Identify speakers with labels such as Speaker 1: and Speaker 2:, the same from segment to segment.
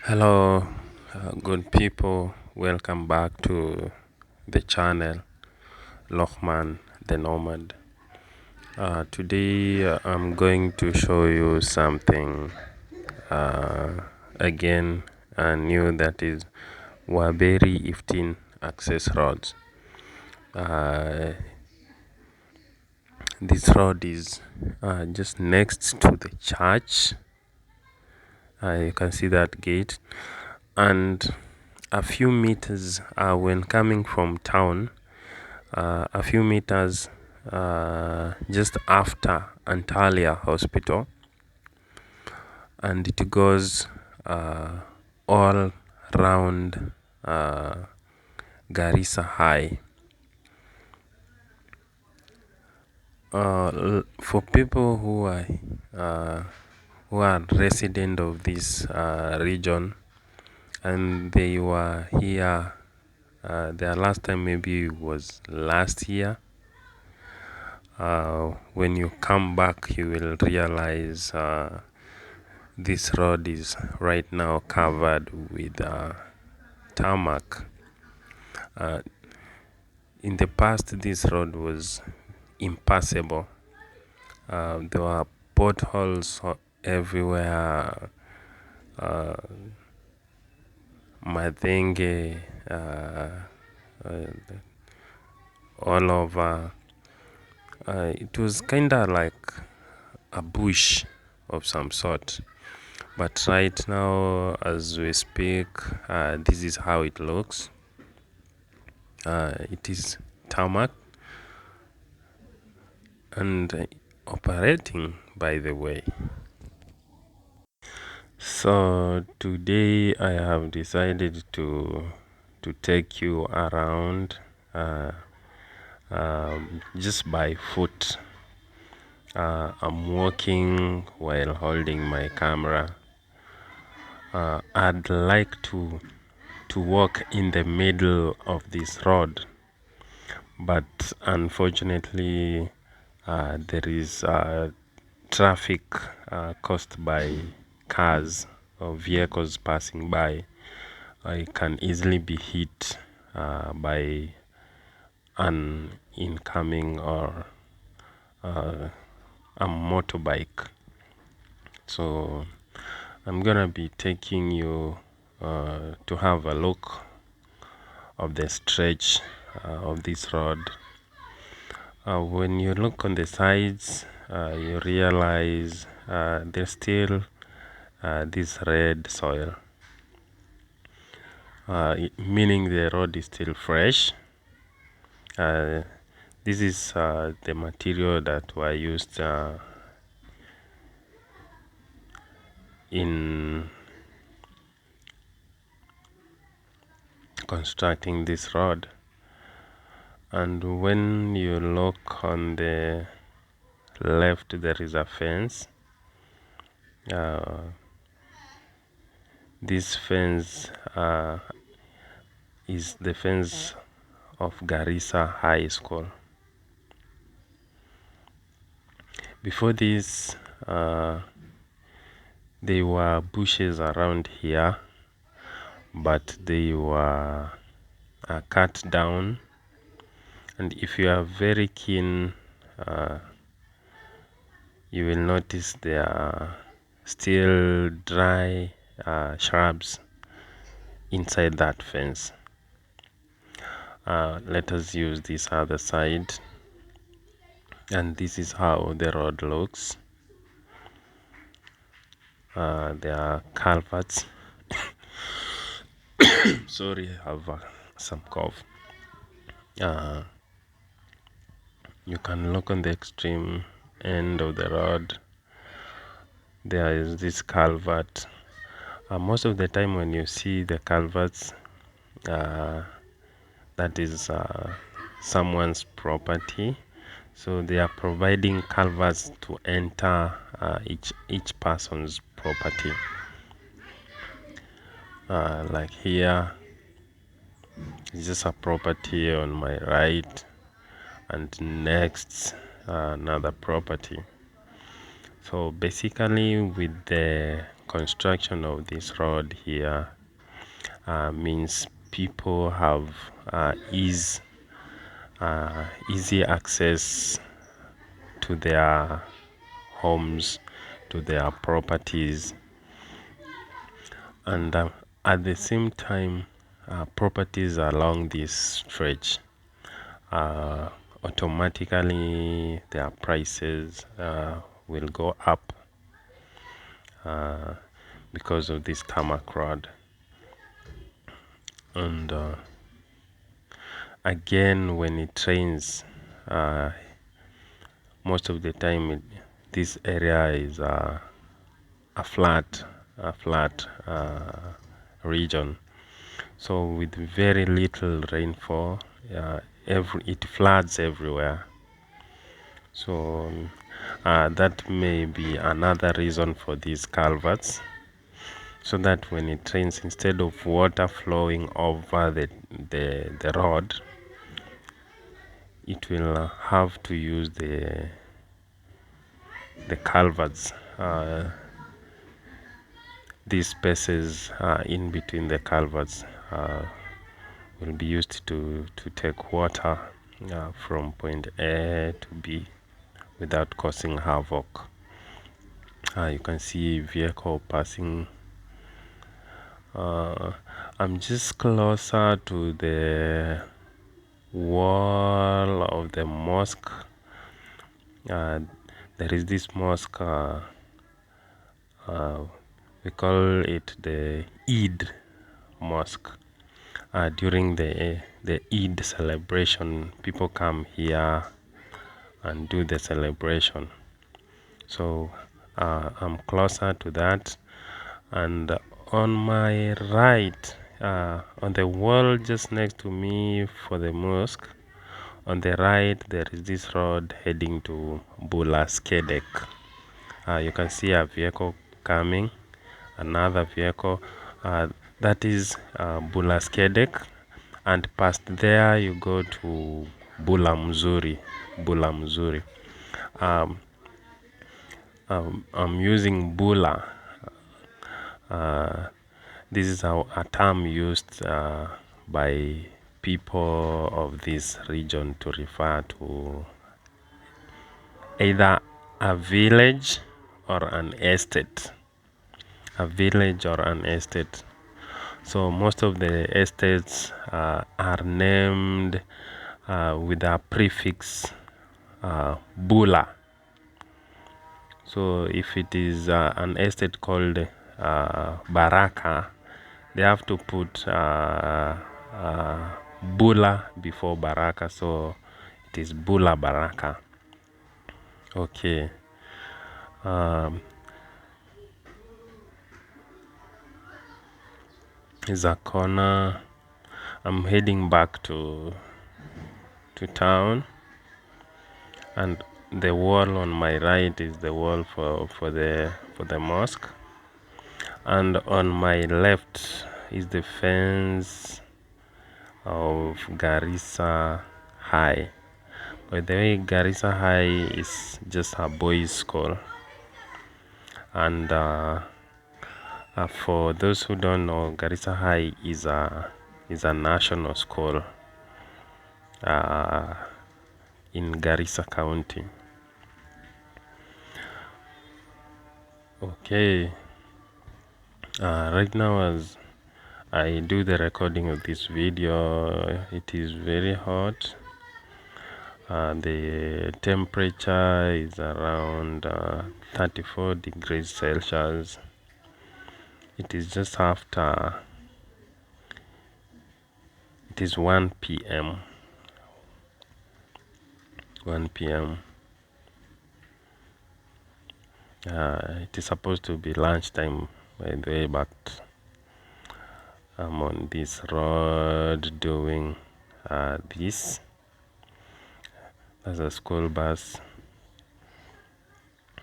Speaker 1: Hello, good people. Welcome back to the channel Lochman the Nomad. Today I'm going to show you something uh, again new, that is Waberi Iftin access roads. This road is just next to the church. You can see that gate, and a few meters when coming from town, a few meters just after Antalya Hospital, and it goes all round Garissa High. For people who are resident of this region, and they were here their last time maybe was last year, when you come back you will realize this road is right now covered with tarmac. In the past, this road was impassable. There were potholes everywhere, madenge all over. It was kind of like a bush of some sort. But right now, as we speak, this is how it looks. It is tarmac and operating, by the way. So today I have decided to take you around just by foot. I'm walking while holding my camera. I'd like to walk in the middle of this road, but unfortunately there is traffic caused by cars or vehicles passing by. I can easily be hit by an incoming or a motorbike. So I'm gonna be taking you to have a look of the stretch of this road. When you look on the sides, you realize there's still this red soil, meaning the road is still fresh. This is the material that were used in constructing this road. And when you look on the left, there is a fence. This fence is the fence of Garissa High School. Before this, there were bushes around here, but they were cut down. And if you are very keen, you will notice there are still dry shrubs inside that fence. Let us use this other side, and this is how the road looks. There are culverts. Sorry, I have some cough. You can look on the extreme end of the road. There is this culvert. Most of the time when you see the culverts, that is someone's property. So they are providing culverts to enter each person's property. Like here, it's just a property on my right, and next another property. So basically, with the construction of this road here means people have easy access to their homes, to their properties, and at the same time, properties along this stretch uh, automatically their prices will go up because of this tarmac road. And again, when it rains, most of the time this area is a flat region. So with very little rainfall, it floods everywhere. So that may be another reason for these culverts, so that when it rains, instead of water flowing over the road, it will have to use the culverts. These spaces in between the culverts will be used to take water from point A to B without causing havoc. You can see a vehicle passing. I'm just closer to the wall of the mosque. There is this mosque, we call it the Eid Mosque. During the Eid celebration, people come here and do the celebration. So I'm closer to that, and on my right, on the wall just next to me for the mosque, on the right there is this road heading to Bulaskedek. You can see a vehicle coming, another vehicle, that is Bulaskedek, and past there you go to Bulamzuri. I'm using Bula. This is a term used by people of this region to refer to either a village or an estate. A village or an estate. So most of the estates are named with a prefix Bula. So if it is an estate called Baraka, they have to put Bula before Baraka, so it is Bula Baraka. Okay. Is a corner. I'm heading back to town, and the wall on my right is the wall for the mosque, and on my left is the fence of Garissa High. By the way, Garissa High is just a boys' school, and for those who don't know, Garissa High is a national school in Garissa County. Okay, right now as I do the recording of this video, it is very hot. The temperature is around 34 degrees Celsius. It is just after, it is 1 p.m. 1 p.m. It is supposed to be lunchtime, by the way, but I'm on this road doing this. There's a school bus.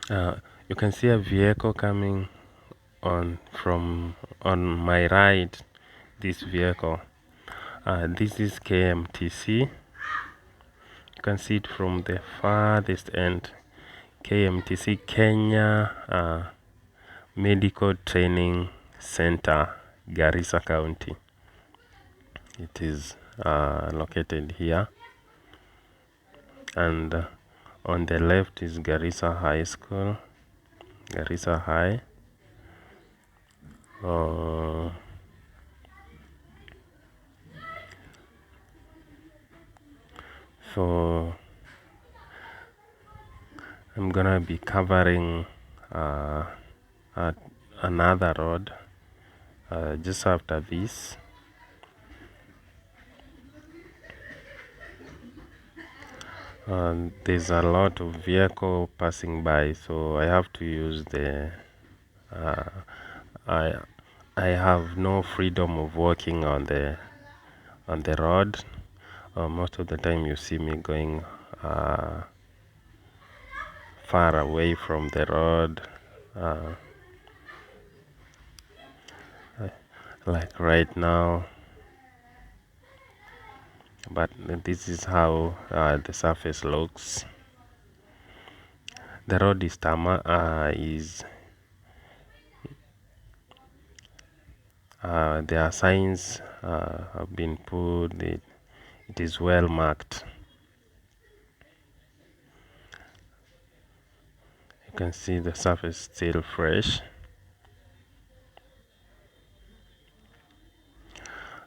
Speaker 1: You can see a vehicle coming on my right. This vehicle. This is KMTC. You can see it from the farthest end. KMTC Kenya Medical Training Center, Garissa County. It is located here, and on the left is Garissa High School, Garissa High. So I'm gonna be covering another road just after this. There's a lot of vehicle passing by, so I have to use the I I have no freedom of walking on the road. Most of the time you see me going far away from the road, like right now. But this is how the surface looks. The road is there are signs have been put. It is well marked. You can see the surface still fresh,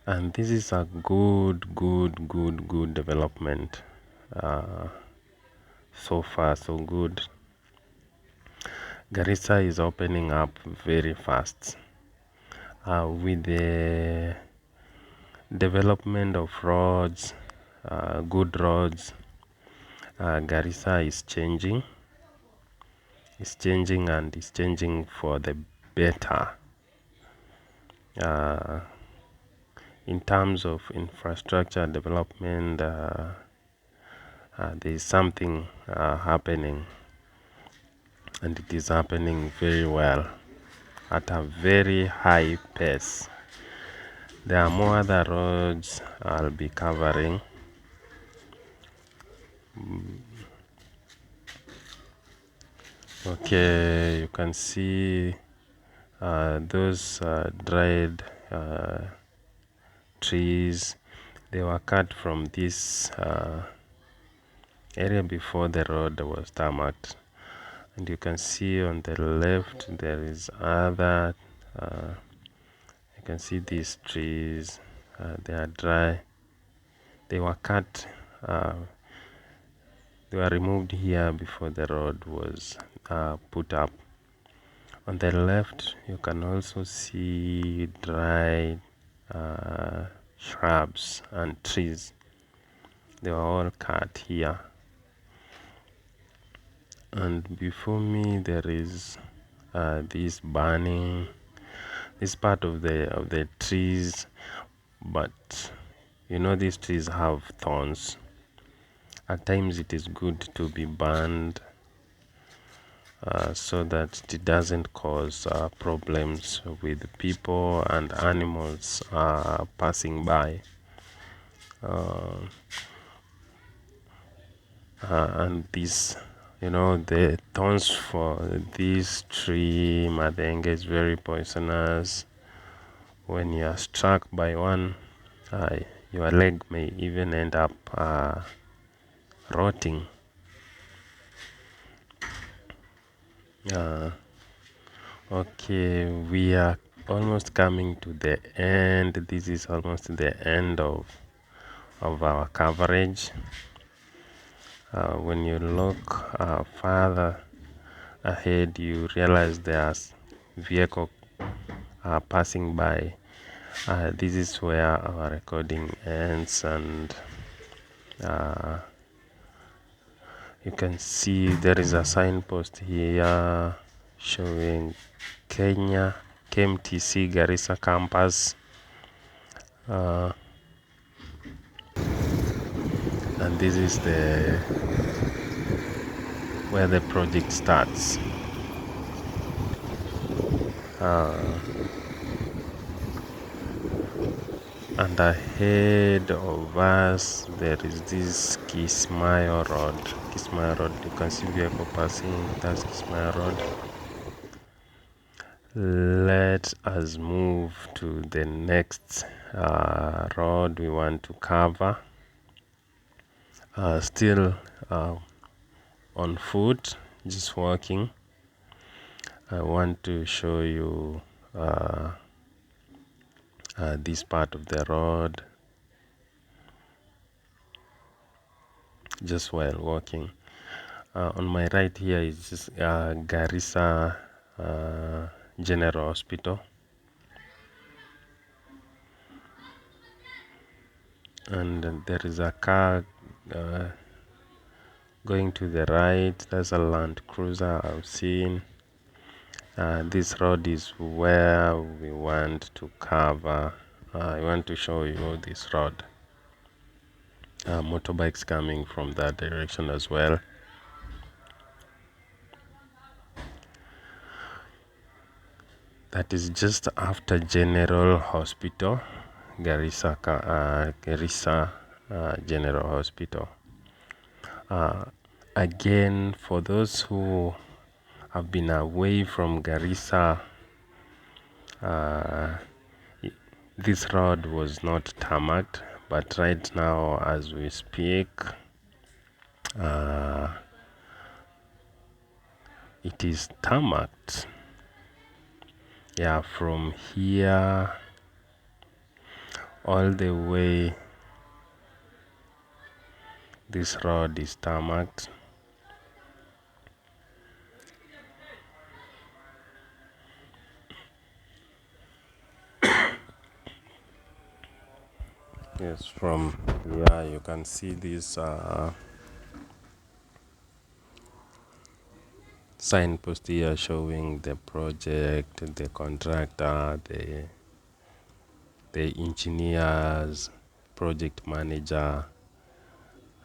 Speaker 1: and this is a good development. So far so good. Garissa is opening up very fast with the development of roads, good roads. Garissa is changing. It's changing, and it's changing for the better. In terms of infrastructure development, there is something happening, and it is happening very well at a very high pace. There are more other roads I'll be covering. Okay, you can see those dried trees. They were cut from this area before the road was tarmacked, and you can see on the left there is other. You can see these trees. They are dry. They were cut. They were removed here before the road was put up. On the left, you can also see dried shrubs and trees. They were all cut here. And before me, there is this burning. This part of the trees, but you know these trees have thorns. At times, it is good to be burned so that it doesn't cause problems with people and animals passing by. And these, the thorns for this tree, madenge, is very poisonous. When you are struck by one, your leg may even end up rotting. Okay, we are almost coming to the end. This is almost the end of our coverage. When you look further ahead, you realize there's vehicle passing by. This is where our recording ends, and you can see there is a signpost here showing Kenya KMTC Garissa campus, and this is where the project starts. And ahead of us there is this Kismayo Road. You can see vehicle passing. That's Kismayo Road. Let us move to the next road we want to cover. Still on foot, just walking. I want to show you this part of the road just while walking. On my right here is just Garissa General Hospital, and there is a car going to the right. There's a Land Cruiser I've seen. This road is where we want to cover. I want to show you this road. Motorbikes coming from that direction as well. That is just after General Hospital, Garissa General Hospital. Again, for those who have been away from Garissa, this road was not tarmacked, but right now as we speak, it is tarmacked. Yeah, from here all the way, this road is tarmacked. Yes, from here you can see this signpost here showing the project, the contractor, the engineers, project manager,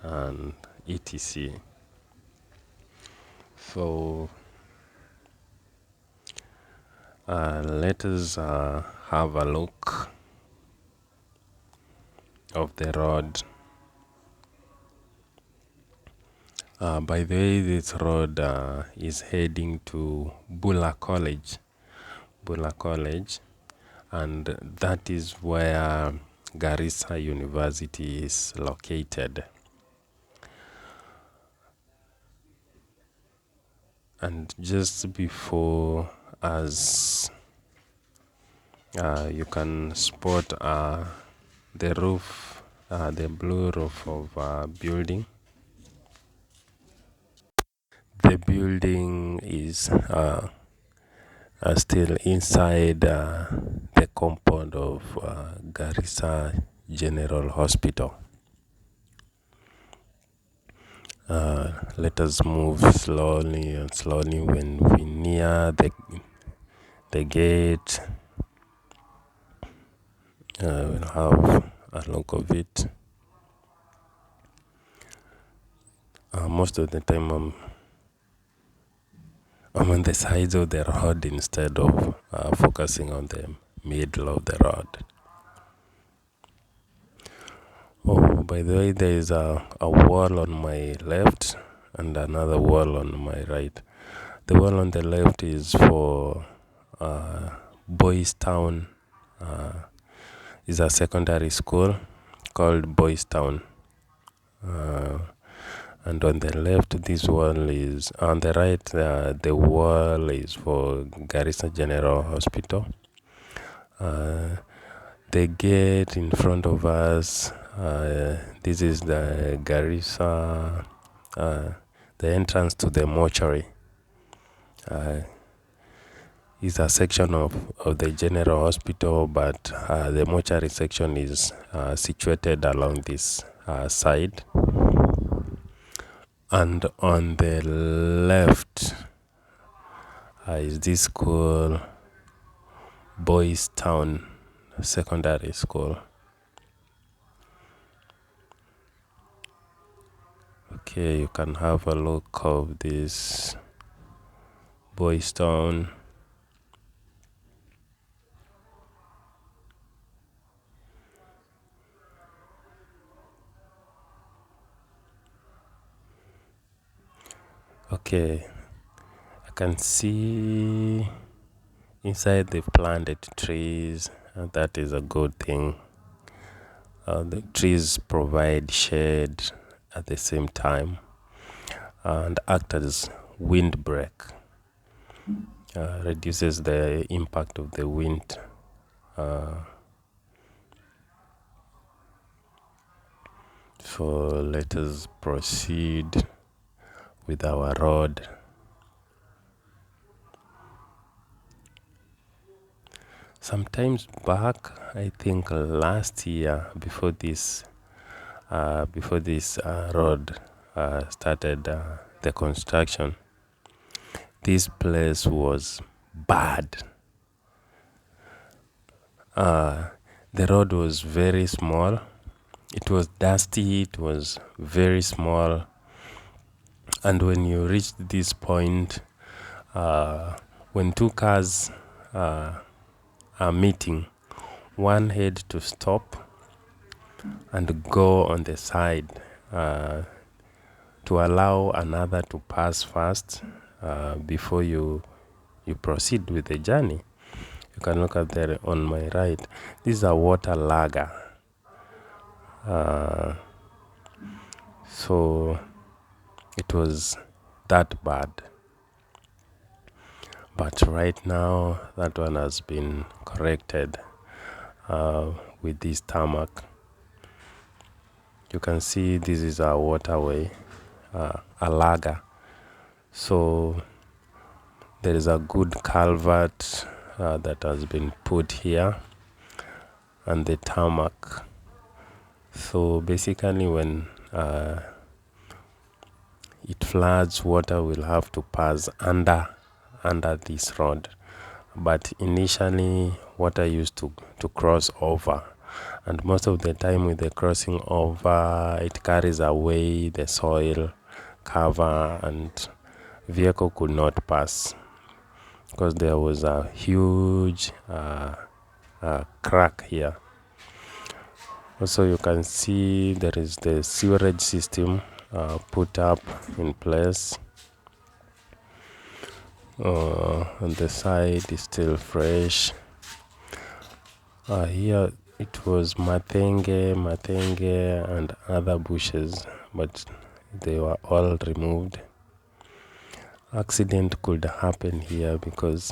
Speaker 1: and etc. So let us have a look of the road. By the way, this road is heading to Bula College, and that is where Garissa University is located. And just before us, you can spot the roof, the blue roof of building. The building is still inside the compound of Garissa General Hospital. Let us move slowly and slowly. When we near the gate, we'll have a look of it. Most of the time I'm on the sides of the road instead of focusing on the middle of the road. Oh, by the way, there is a wall on my left and another wall on my right. The wall on the left is for Boys Town. Is a secondary school called Boys Town. And on the left, this wall is on the right. The wall is for Garissa General Hospital. The gate in front of us. This is the Garissa, the entrance to the mortuary. Is a section of the general hospital, but the mortuary section is situated along this side. And on the left is this school, Boys Town Secondary School. Okay, you can have a look of this Boys Town. Okay, I can see Inside they've planted trees, and that is a good thing. The trees provide shade at the same time and act as windbreak, reduces the impact of the wind. So let us proceed with our road. Sometimes back, I think last year, before this road started the construction, this place was bad. The road was very small. It was dusty. It was very small. And when you reached this point, when two cars are meeting, one had to stop and go on the side to allow another to pass first before you proceed with the journey. You can look at there on my right. This is a water lagger. So it was that bad. But right now, that one has been corrected with this tarmac. You can see this is a waterway, a lagger. So there is a good culvert that has been put here and the tarmac. So basically when it floods, water will have to pass under this road. But initially, water used to cross over. And most of the time with the crossing over, it carries away the soil cover and vehicle could not pass because there was a huge crack here. Also, you can see there is the sewerage system put up in place. On the side is still fresh. Here it was matenge, and other bushes, but they were all removed. Accident could happen here because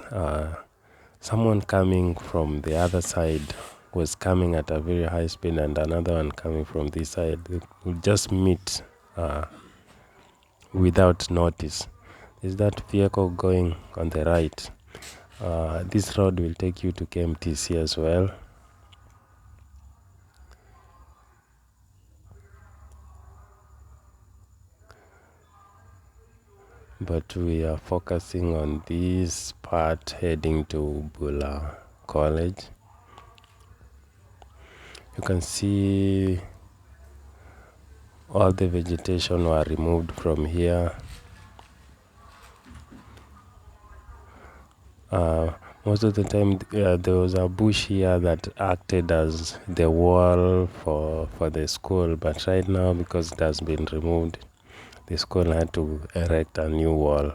Speaker 1: someone coming from the other side was coming at a very high speed and another one coming from this side. They would just meet without notice. Is that vehicle going on the right? This road will take you to KMTC as well. But we are focusing on this part heading to Bula College. You can see all the vegetation were removed from here. Most of the time there was a bush here that acted as the wall for the school, but right now because it has been removed, the school had to erect a new wall.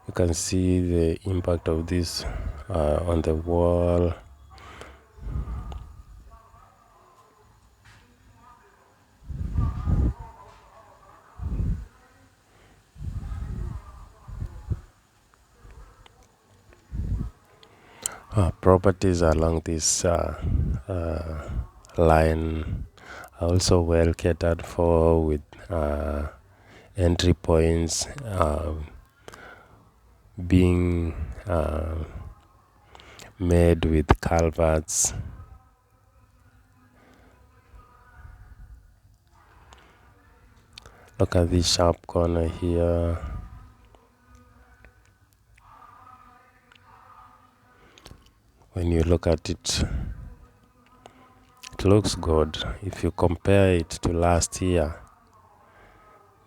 Speaker 1: You can see the impact of this on the wall. Properties along this line are also well catered for with entry points being made with culverts. Look at this sharp corner here. When you look at it, it looks good. If you compare it to last year,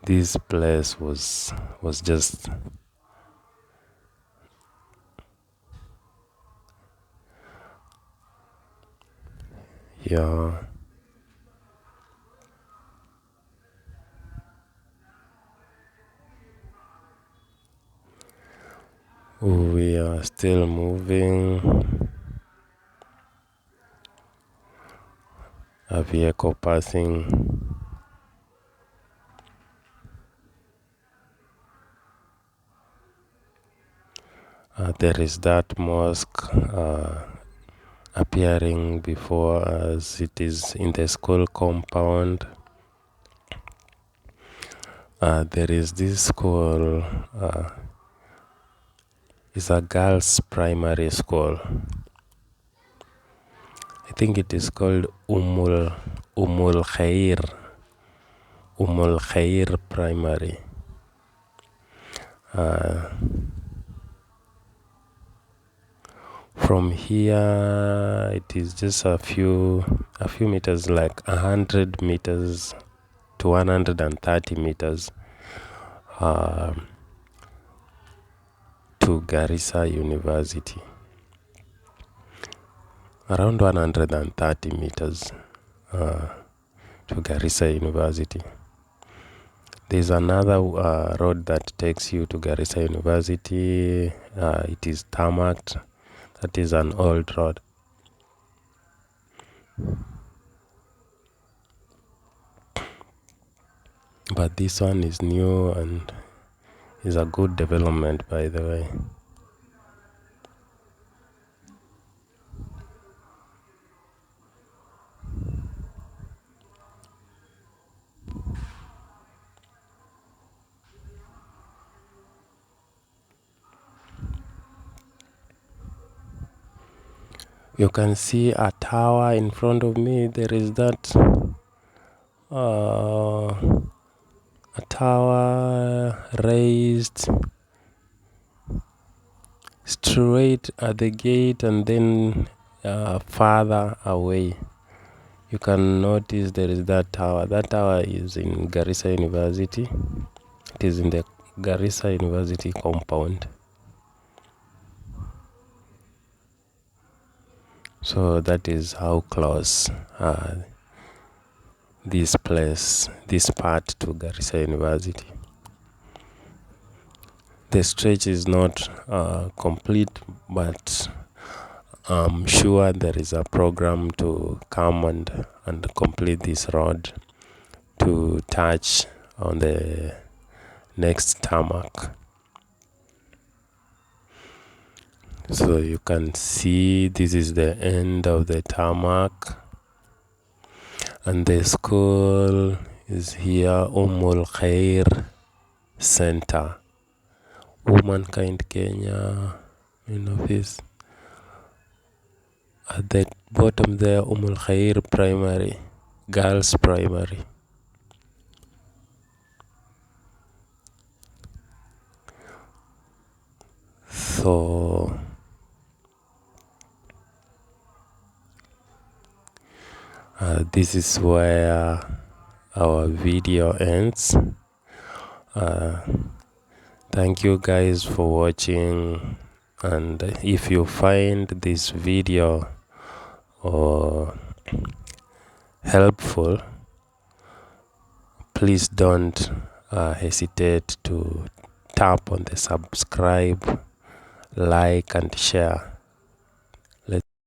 Speaker 1: this place was just yeah. We are still moving. A vehicle passing. There is that mosque appearing before us. It is in the school compound. There is this school. It's a girls' primary school. I think it is called Umul Khair Primary. From here, it is just a few meters, like 100 meters to 130 meters to Garissa University. Around 130 meters to Garissa University. There's another road that takes you to Garissa University. It is tarmacked. That is an old road. But this one is new and is a good development, by the way. You can see a tower in front of me. There is that a tower raised straight at the gate, and then farther away you can notice there is that tower. That tower is in Garissa University. It is in the Garissa University compound. So that is how close this part to Garissa University. The stretch is not complete, but I'm sure there is a program to come and complete this road to touch on the next tarmac. So you can see this is the end of the tarmac, and the school is here, Khair Center, Womankind Kenya in office. At the bottom there, Khair Primary, Girls Primary. So this is where our video ends. Thank you guys for watching, and if you find this video helpful, please don't hesitate to tap on the subscribe, like and share.